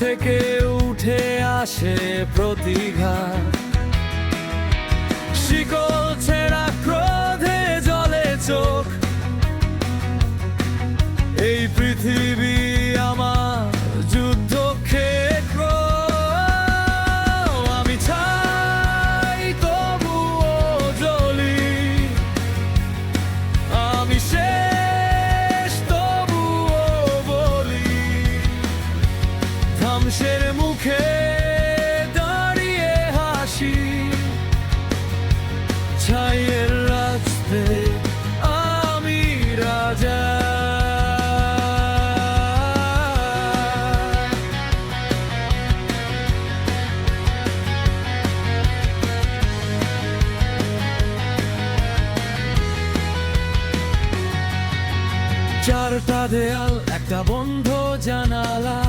থেকে উঠে আসে প্রতিঘাত, শিকল ছেঁড়া ক্রোধে জ্বলে চোখ। এই পৃথিবী আমার যুদ্ধক্ষেত্র। আমি চাই তবুও জ্বলি, আমি শেষ তবুও বলি। ধ্বংসের মুখে দাঁড়িয়ে হাসি, ছাইয়ের রাস্তে আমি রাজা। চারটা দেয়াল, একটা বন্ধ জানালা,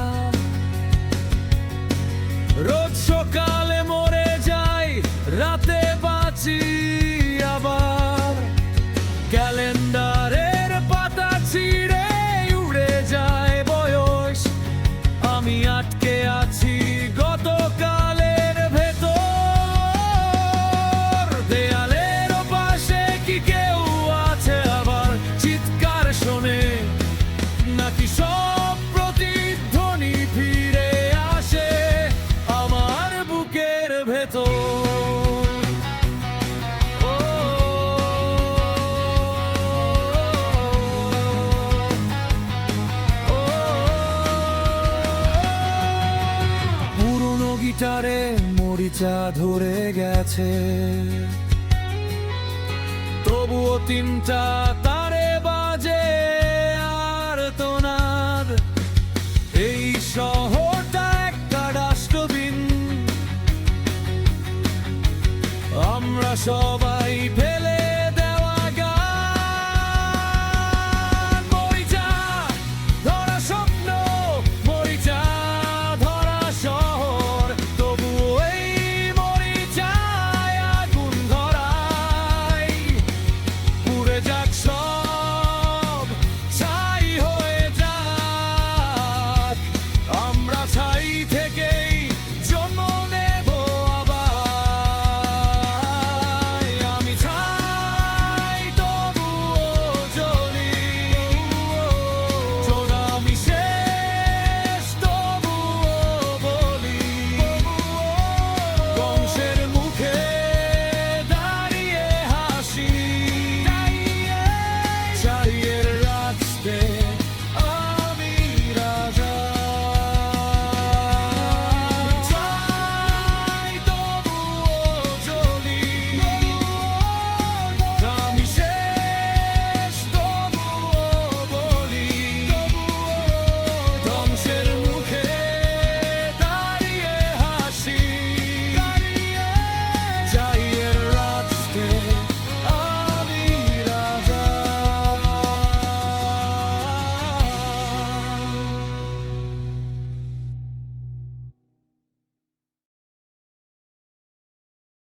রোজ সকালে মরে যাই, রাতে বাঁচি আবার। ক্যালেন্ডারের পাতা ছিঁড়ে উড়ে যায় বয়স, আমি আটকে আছি গতকালের ভেতর। দেয়ালের পাশে কি কেউ আছে আবার? চিৎকার শোনে নাকি সব প্রতিধ্বনি ফিরে আসে আমার বুকের ভেতর? পুরনো গিটারে মরিচা ধরে গেছে, তবুও তিনটা